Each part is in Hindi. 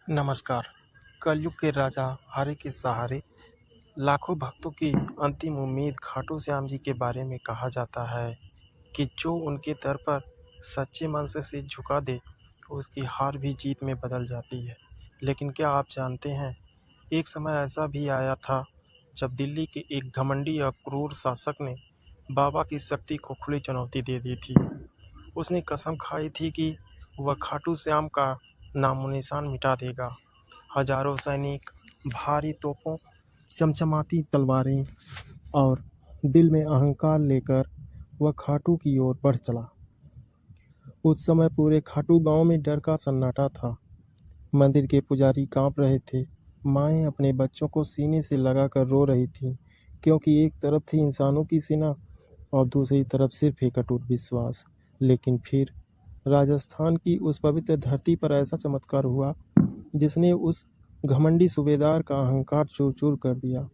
नमस्कार। कलयुग के राजा हरि के सहारे लाखों भक्तों की अंतिम उम्मीद खाटू श्याम जी के बारे में कहा जाता है कि जो उनके दर पर सच्चे मन से सिर झुका दे उसकी हार भी जीत में बदल जाती है। लेकिन क्या आप जानते हैं, एक समय ऐसा भी आया था जब दिल्ली के एक घमंडी और क्रूर शासक ने बाबा की शक्ति को खुली चुनौती दे दी थी। उसने कसम खाई थी कि वह खाटू श्याम का नामो निशान मिटा देगा। हजारों सैनिक, भारी तोपों, चमचमाती तलवारें और दिल में अहंकार लेकर वह खाटू की ओर बढ़ चला। उस समय पूरे खाटू गांव में डर का सन्नाटा था। मंदिर के पुजारी कांप रहे थे। माएँ अपने बच्चों को सीने से लगाकर रो रही थीं, क्योंकि एक तरफ थी इंसानों की सेना और दूसरी तरफ सिर्फ एक अटूट विश्वास। लेकिन फिर राजस्थान की उस पवित्र धरती पर ऐसा चमत्कार हुआ जिसने उस घमंडी सूबेदार का अहंकार चूर चूर कर दिया।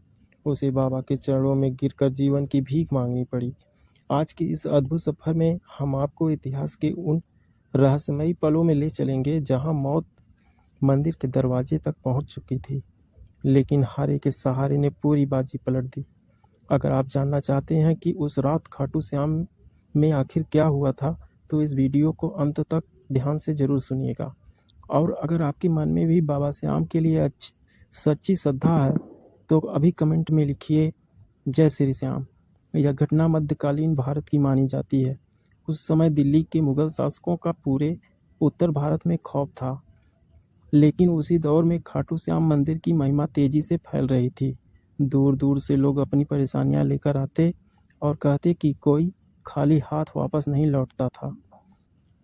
उसे बाबा के चरणों में गिरकर जीवन की भीख मांगनी पड़ी। आज की इस अद्भुत सफर में हम आपको इतिहास के उन रहस्यमयी पलों में ले चलेंगे जहां मौत मंदिर के दरवाजे तक पहुंच चुकी थी, लेकिन हारे के सहारे ने पूरी बाजी पलट दी। अगर आप जानना चाहते हैं कि उस रात खाटू श्याम में आखिर क्या हुआ था, तो इस वीडियो को अंत तक ध्यान से जरूर सुनिएगा। और अगर आपके मन में भी बाबा श्याम के लिए सच्ची श्रद्धा है, तो अभी कमेंट में लिखिए जय श्री श्याम। यह घटना मध्यकालीन भारत की मानी जाती है। उस समय दिल्ली के मुगल शासकों का पूरे उत्तर भारत में खौफ था, लेकिन उसी दौर में खाटू श्याम मंदिर की महिमा तेजी से फैल रही थी। दूर दूर से लोग अपनी परेशानियां लेकर आते और कहते कि कोई खाली हाथ वापस नहीं लौटता था।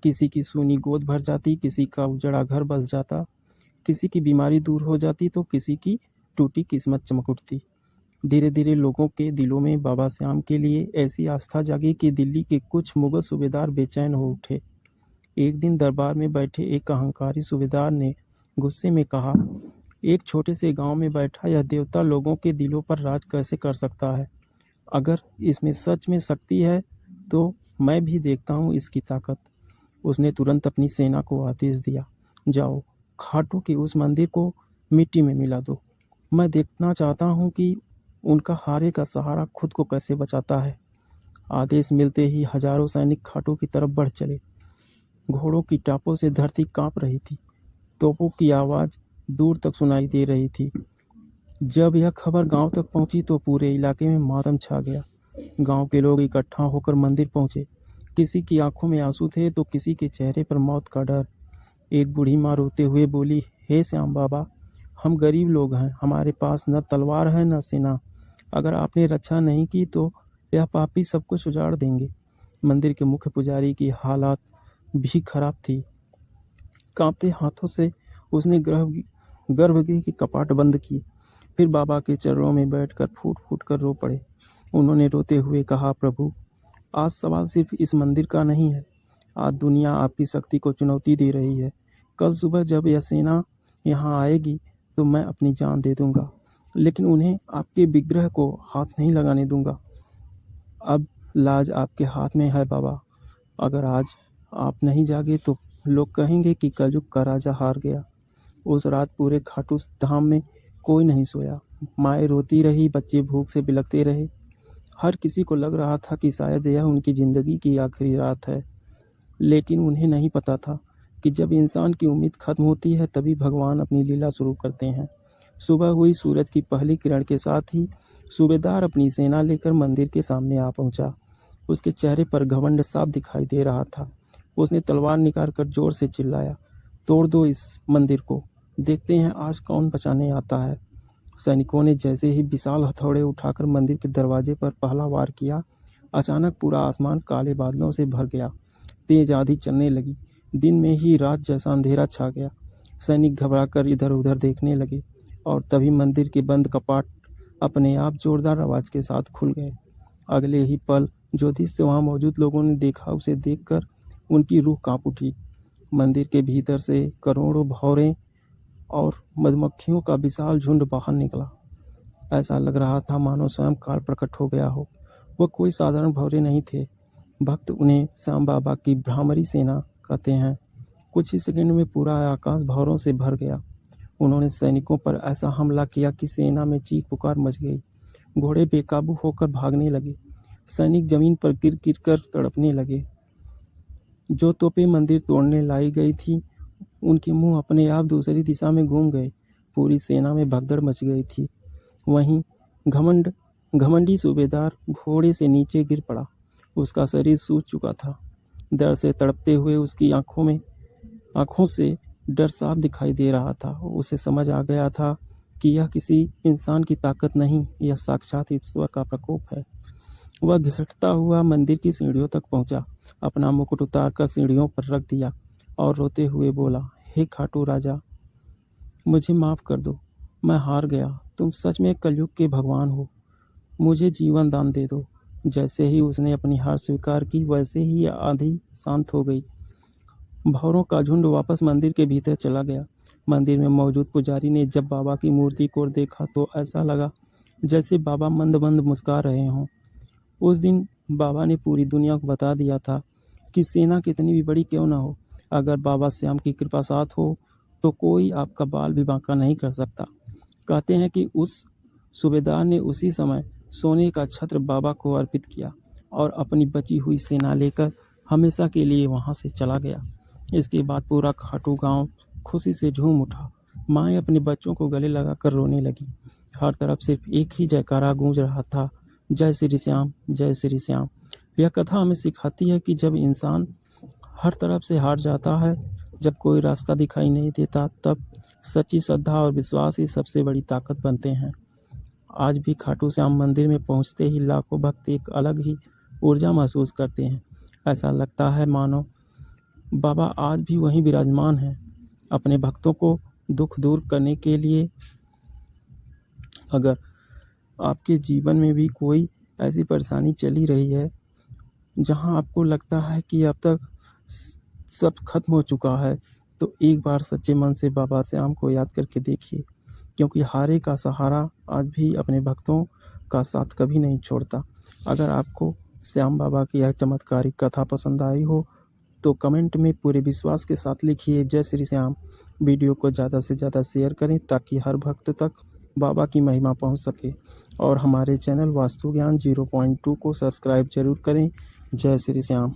किसी की सूनी गोद भर जाती, किसी का उजड़ा घर बस जाता, किसी की बीमारी दूर हो जाती तो किसी की टूटी किस्मत चमक उठती। धीरे धीरे लोगों के दिलों में बाबा श्याम के लिए ऐसी आस्था जागी कि दिल्ली के कुछ मुगल सूबेदार बेचैन हो उठे। एक दिन दरबार में बैठे एक अहंकारी सूबेदार ने गुस्से में कहा, एक छोटे से गांव में बैठा यह देवता लोगों के दिलों पर राज कैसे कर सकता है? अगर इसमें सच में शक्ति है तो मैं भी देखता हूँ इसकी ताकत। उसने तुरंत अपनी सेना को आदेश दिया, जाओ खाटू के उस मंदिर को मिट्टी में मिला दो। मैं देखना चाहता हूँ कि उनका हारे का सहारा खुद को कैसे बचाता है। आदेश मिलते ही हजारों सैनिक खाटू की तरफ बढ़ चले। घोड़ों की टापों से धरती कांप रही थी। तोपों की आवाज़ दूर तक सुनाई दे रही थी। जब यह खबर गांव तक पहुंची तो पूरे इलाके में मातम छा गया। गांव के लोग इकट्ठा होकर मंदिर पहुंचे। किसी की आंखों में आंसू थे तो किसी के चेहरे पर मौत का डर। एक बूढ़ी माँ रोते हुए बोली, हे श्याम बाबा, हम गरीब लोग हैं, हमारे पास न तलवार है न सेना। अगर आपने रक्षा नहीं की तो यह पापी सब कुछ उजाड़ देंगे। मंदिर के मुख्य पुजारी की हालत भी खराब थी। कांपते हाथों से उसने गर्भगृह की कपाट बंद किए, फिर बाबा के चरणों में बैठकर फूट फूट कर रो पड़े। उन्होंने रोते हुए कहा, प्रभु, आज सवाल सिर्फ इस मंदिर का नहीं है। आज दुनिया आपकी शक्ति को चुनौती दे रही है। कल सुबह जब यह सेना यहाँ आएगी तो मैं अपनी जान दे दूंगा, लेकिन उन्हें आपके विग्रह को हाथ नहीं लगाने दूंगा। अब लाज आपके हाथ में है बाबा। अगर आज आप नहीं जागे तो लोग कहेंगे कि कलयुग का राजा हार गया। उस रात पूरे खाटू धाम में कोई नहीं सोया। माएँ रोती रही, बच्चे भूख से बिलखते रहे। हर किसी को लग रहा था कि शायद यह उनकी ज़िंदगी की आखिरी रात है। लेकिन उन्हें नहीं पता था कि जब इंसान की उम्मीद खत्म होती है तभी भगवान अपनी लीला शुरू करते हैं। सुबह हुई सूरज की पहली किरण के साथ ही सूबेदार अपनी सेना लेकर मंदिर के सामने आ पहुंचा। उसके चेहरे पर घमंड साफ दिखाई दे रहा था। उसने तलवार निकालकर जोर से चिल्लाया, तोड़ दो इस मंदिर को, देखते हैं आज कौन बचाने आता है। सैनिकों ने जैसे ही विशाल हथौड़े उठाकर मंदिर के दरवाजे पर पहला वार किया, अचानक पूरा आसमान काले बादलों से भर गया। तेज आंधी चलने लगी। दिन में ही रात जैसा अंधेरा छा गया। सैनिक घबराकर इधर उधर देखने लगे और तभी मंदिर के बंद कपाट अपने आप जोरदार आवाज के साथ खुल गए। अगले ही पल जो दृश्य वहां मौजूद लोगों ने देखा, उसे देखकर उनकी रूह कांप उठी। मंदिर के भीतर से करोड़ों भौरें और मधुमक्खियों का विशाल झुंड बाहर निकला। ऐसा लग रहा था मानो स्वयं काल प्रकट हो गया हो। वह कोई साधारण भौरे नहीं थे। भक्त उन्हें श्याम बाबा की भ्रामरी सेना कहते हैं। कुछ ही सेकंड में पूरा आकाश भौरों से भर गया। उन्होंने सैनिकों पर ऐसा हमला किया कि सेना में चीख पुकार मच गई। घोड़े बेकाबू होकर भागने लगे। सैनिक जमीन पर गिर गिर कर तड़पने लगे। जो तोपें मंदिर तोड़ने लाई गई थी, उनके मुंह अपने आप दूसरी दिशा में घूम गए। पूरी सेना में भगदड़ मच गई थी। वहीं घमंडी सूबेदार घोड़े से नीचे गिर पड़ा। उसका शरीर सूज चुका था। डर से तड़पते हुए उसकी आंखों से डर साफ दिखाई दे रहा था। उसे समझ आ गया था कि यह किसी इंसान की ताकत नहीं, यह साक्षात ईश्वर का प्रकोप है। वह घिसटता हुआ मंदिर की सीढ़ियों तक पहुंचा, अपना मुकुट उतारकर सीढ़ियों पर रख दिया और रोते हुए बोला, हे खाटू राजा, मुझे माफ़ कर दो। मैं हार गया। तुम सच में कलयुग के भगवान हो। मुझे जीवन दान दे दो। जैसे ही उसने अपनी हार स्वीकार की, वैसे ही आंधी शांत हो गई। भौरों का झुंड वापस मंदिर के भीतर चला गया। मंदिर में मौजूद पुजारी ने जब बाबा की मूर्ति को देखा तो ऐसा लगा जैसे बाबा मंद मंद मुस्कुरा रहे हों। उस दिन बाबा ने पूरी दुनिया को बता दिया था कि सेना कितनी भी बड़ी क्यों ना हो, अगर बाबा श्याम की कृपा साथ हो तो कोई आपका बाल भी बांका नहीं कर सकता। कहते हैं कि उस सूबेदार ने उसी समय सोने का छत्र बाबा को अर्पित किया और अपनी बची हुई सेना लेकर हमेशा के लिए वहां से चला गया। इसके बाद पूरा खाटू गांव खुशी से झूम उठा। माएँ अपने बच्चों को गले लगाकर रोने लगी। हर तरफ सिर्फ एक ही जयकारा गूंज रहा था, जय श्री श्याम, जय श्री श्याम। यह कथा हमें सिखाती है कि जब इंसान हर तरफ से हार जाता है, जब कोई रास्ता दिखाई नहीं देता, तब सच्ची श्रद्धा और विश्वास ही सबसे बड़ी ताकत बनते हैं। आज भी खाटू श्याम मंदिर में पहुंचते ही लाखों भक्त एक अलग ही ऊर्जा महसूस करते हैं। ऐसा लगता है मानो बाबा आज भी वहीं विराजमान हैं, अपने भक्तों को दुख दूर करने के लिए। अगर आपके जीवन में भी कोई ऐसी परेशानी चली रही है जहां आपको लगता है कि अब तक सब खत्म हो चुका है, तो एक बार सच्चे मन से बाबा श्याम को याद करके देखिए, क्योंकि हारे का सहारा आज भी अपने भक्तों का साथ कभी नहीं छोड़ता। अगर आपको श्याम बाबा की यह चमत्कारिक कथा पसंद आई हो तो कमेंट में पूरे विश्वास के साथ लिखिए, जय श्री श्याम। वीडियो को ज़्यादा से ज़्यादा शेयर करें ताकि हर भक्त तक बाबा की महिमा पहुंच सके, और हमारे चैनल वास्तु ज्ञान 0.2 को सब्सक्राइब जरूर करें। जय श्री श्याम।